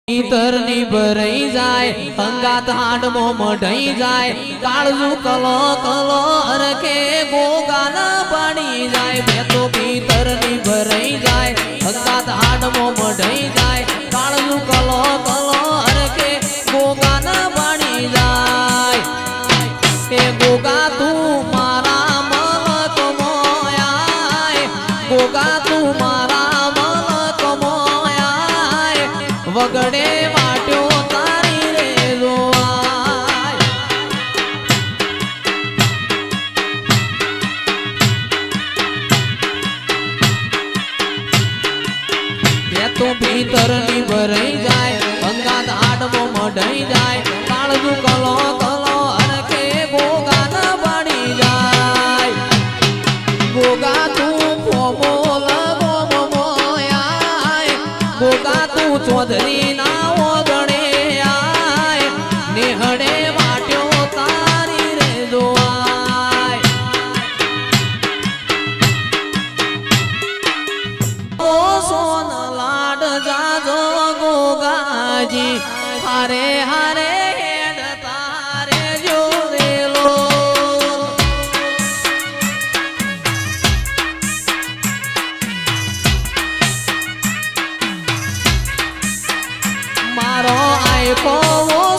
ઈતરની ભરાઈ જાય અંગાત હાડમો મઢાઈ જાય કાળજુ કલો કલો હરખે ગોગાના પાણી જાય બે તો ભીતરની ભરાઈ જાય અંગાત હાડમો મઢાઈ જાય કાળજુ કલો કલો હરખે ગોગાના પાણી જાય એ ગોગા તું મારા મલક મોયાય ગોગા તું મારા મલક મોયાય વગડે વાટ્યો તારી રે જોવાય બે તો ભીતરની ભરાઈ જાય અંગાત આડમો મઢાઈ જાય કાળજુ કલો કલો હરખે ગોગાના પાણી જાય ગોગા તું ફોમોલ ગોમો મોયાય ગોગા તું ચૌધરી ના ઓગણે આય નેહડે વાટ્યો તારી રે જોવાય ઓ સોન લાડ જાજો ગોગાજી હારે હારે હેડ તારે જોરેલો મારો આયકો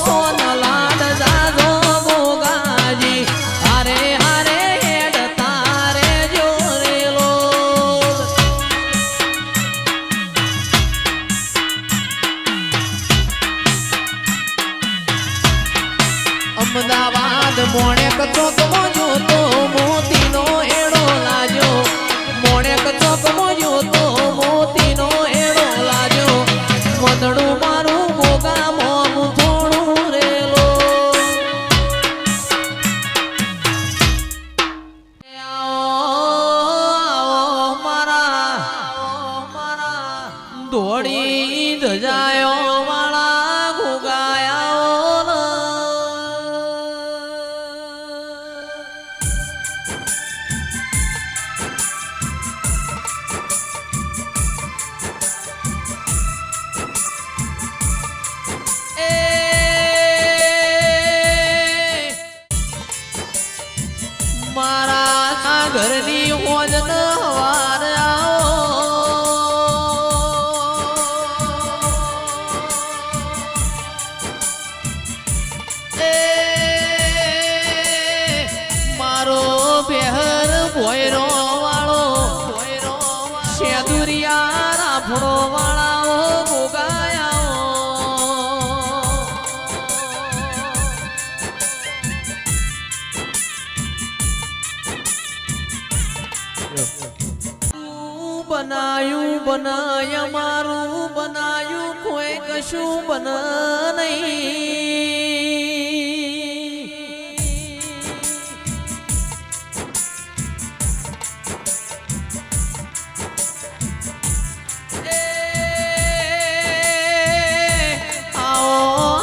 સોન લાડ જાજો ગોગાજી હારે હારે હેડ તારે જોરેલો અમદાવાદ મોણેક ચોકમાં જોતો મોતીનો એડો લાજો મોણેક ચોકમાં જોતો મોતીનો એડો લાજો વદડું મારું ગોગા મોનું થોડું રેલો આવો મારા દોડી ધજાયો વાળા ગોગાયા મારા ઘરની હોજ ન હવાર મારો બેહર ભોયરો વાળો શેદુરિયા રાફડો વાળાઓ ગોગાયા બનાયું બનાય મારું બનાયું કોઈ કશું બન નહીં આવો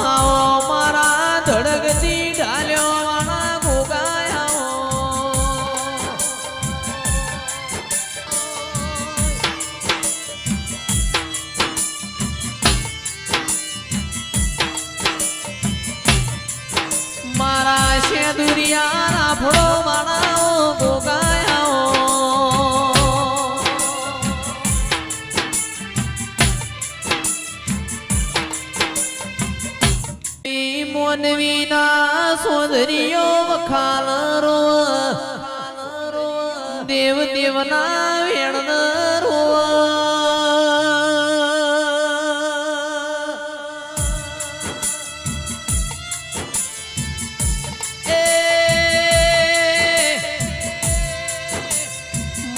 આવો મારા ધડકતી ઢાલ્યો વાળા ગોગાયા મારા શેદુરિયા રાફડો વાળાઓ ગોગાયાઓ મોનવીના સોદરીઓ વખાલ રો દેવ દેવના વેણ રો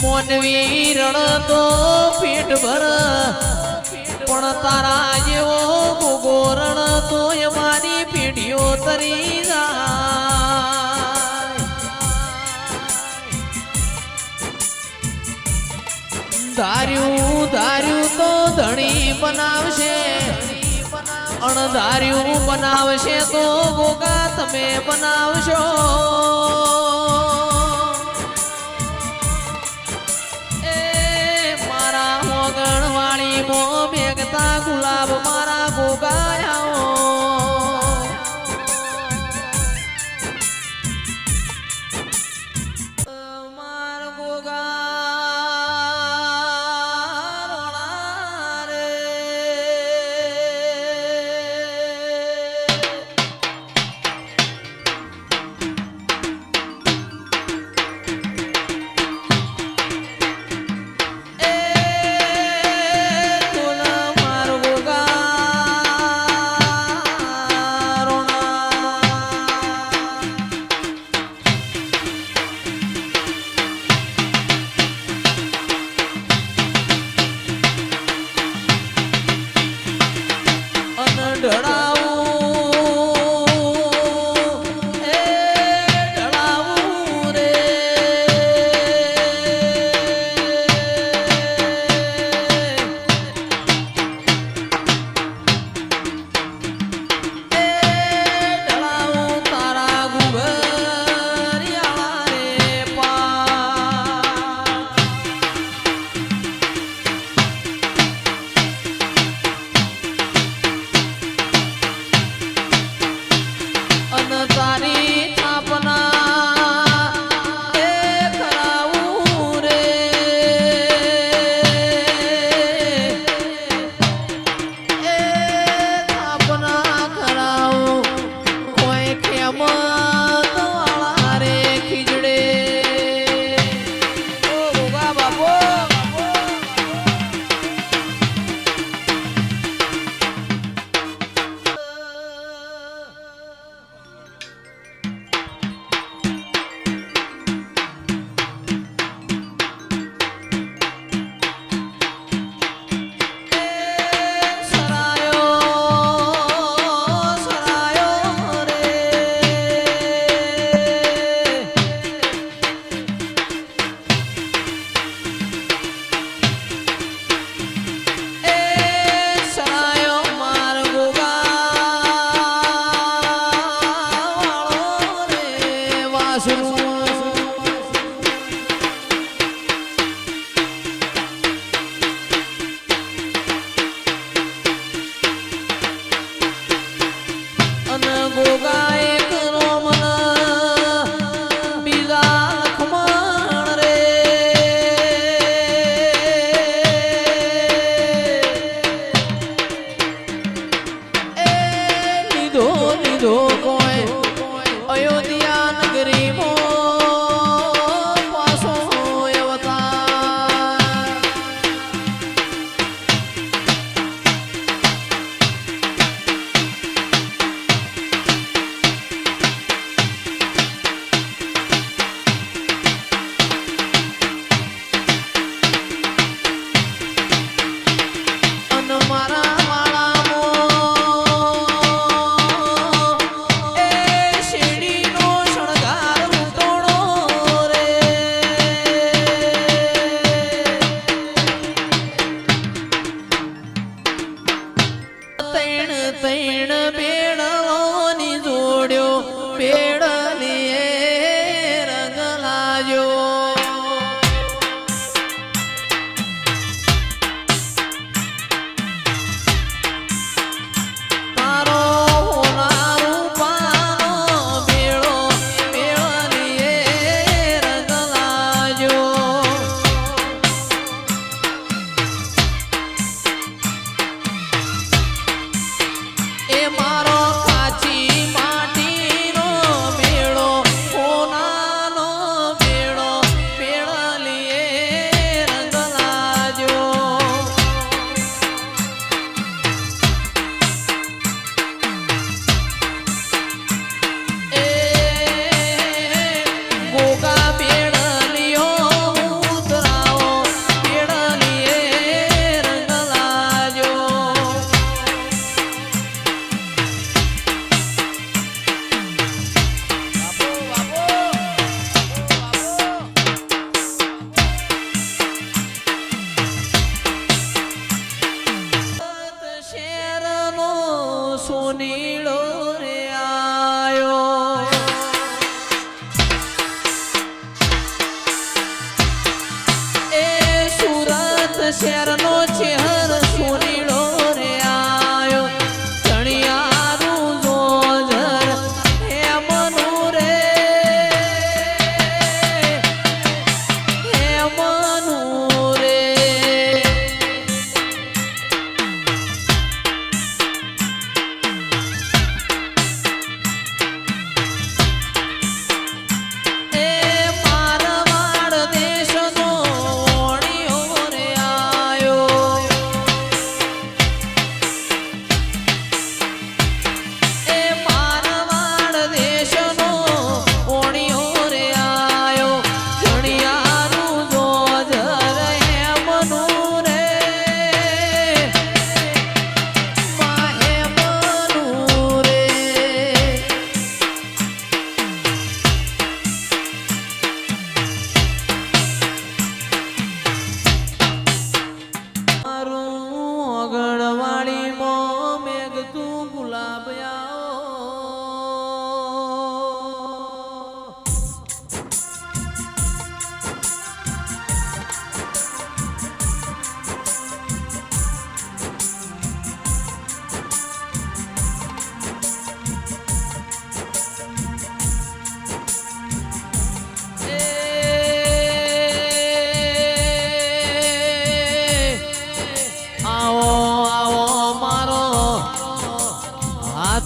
મોનવી રણ તો પીઠ ભર પણ તારા જેવો ગોગો રણ તો અમારી પેઢીઓ તરી જાય ધાર્યું ધાર્યું તો ધણી બનાવશે અણધાર્યું બનાવશે તો ગોગા તમે બનાવશો મારા મોગણ વાળી મો મેઘતા ગુલાબ મારા ગોગાયા શેરનો ચહેર સુનીળો રે આયો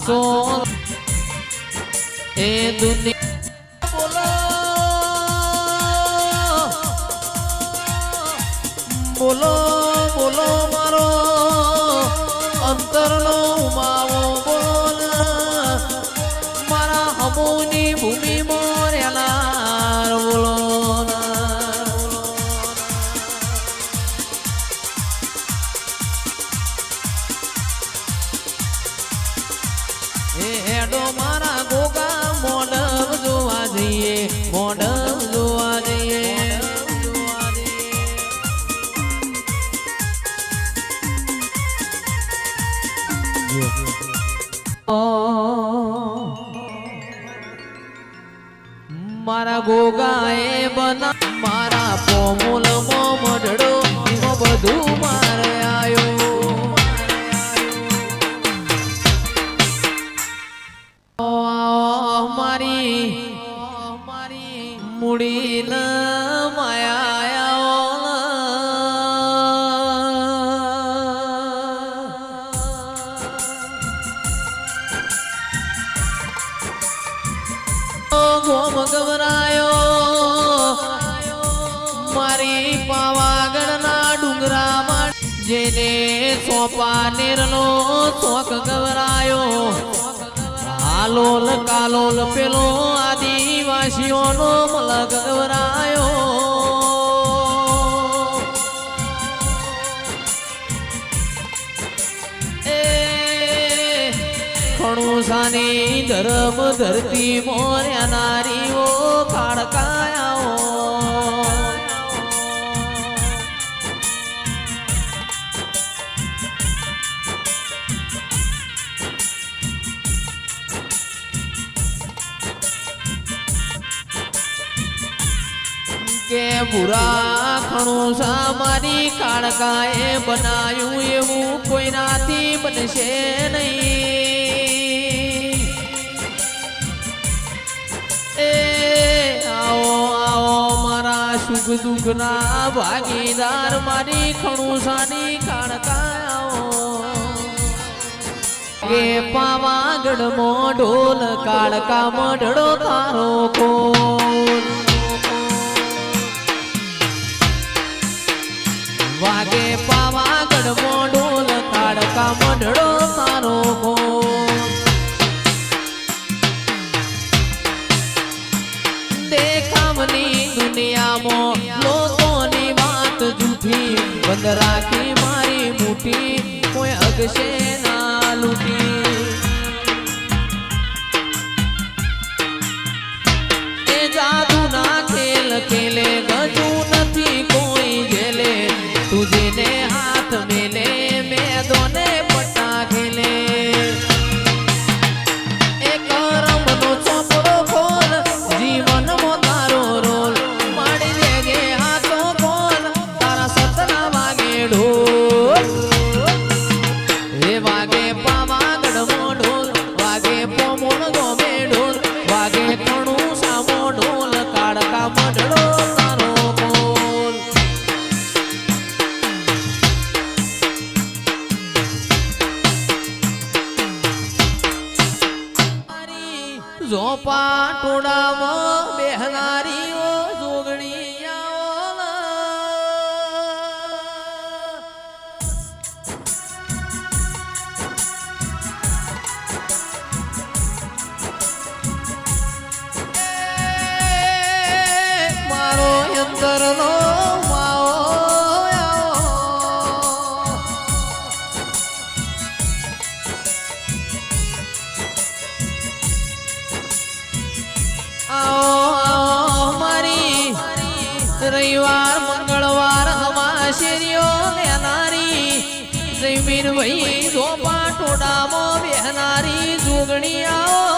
હાચો એ દુનિયા બોલો બોલો બોલો મારો અંતરનો માવો બોલ મારા હમોની ભૂમિ મોરેલા બોલો હેડો મારા ગોગા મોડમ જોવા જઈએ મોડમ જોવા જઈએ મારા ગોગાએ બના મારા પોમુલ મો મઢડો એમાં બધું મારે આયો મારી મુડી ન ગોમ ગવરાયો મારી પાવાગઢના ડુંગરામાં જેને સોપા નેરનો શોખ ગવરાયો હાલોલ કાલોલ પેલો આદિવાસીઓનો મલક ગવરાયો ખણુસાની ધર્મ ધરતી મોર્યા નારીઓ ખાડકાયાઓ કે બુરા ખણુસા મારી કાળકાએ બનાયું એવું કોઈનાથી બનશે નહીં એ આવો આવો મારા સુખ દુઃખના ભાગીદાર મારી ખણુસાની કાળકાઓ કે પાવાગઢમાં ઢોલ કાળકા મઢડો તારો કોલ વાગે પાવાગઢ મોઢોલ કાળકા મઢડો તારો દેખાવની દુનિયામાં લોકોની વાત જૂઠી બંધ રાખી મારી મુઠી કોઈ અગશે ના લૂટી એ જાદુના ખેલ ખેલે ગજુ નથી કોઈ જેલે તુજને હાથ મેલે મેદોને પટ્ટા ખેલે એક રમનો ચોપડો ખોલ જીવનમાં તારો રોલ માડી દેગે હાથો ખોલ તારા સતના વાગે ઢોલ એ વાગે પાવાગઢ મોઢોલ વાગે પોમોણ ગોમે ઢોલ વાગે ખણું સામો ઢોલ કાળકા મઢડો ઝોપા ટોડામાં બેહનારીઓ જોગણીયાઓ મારો અંતરનો રવિવાર મંગળવાર અમાશેરીઓ લેનારી જમીન વહી ઝોપા ટોડામાં બેહનારી જોગણીયાઓ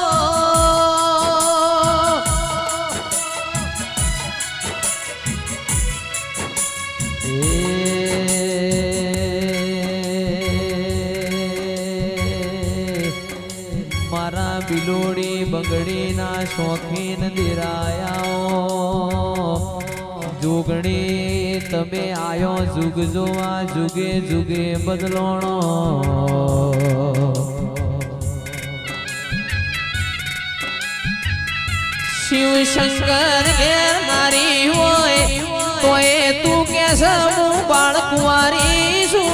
મારા બિલોડી બંગડીના શોખીન દિરાયાઓ જોગણી તમે આયો જુગ જોવા જુગે જુગે બદલોણો શિવ શંકર ઘેર નારી હોય તો એ તું કે હું બાળ કુંવારી છું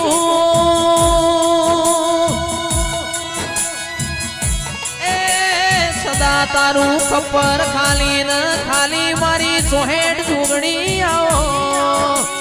એ સદા તારું ખબર ખાલી ન ખાલી મારી સોહેડ જોગણી આવો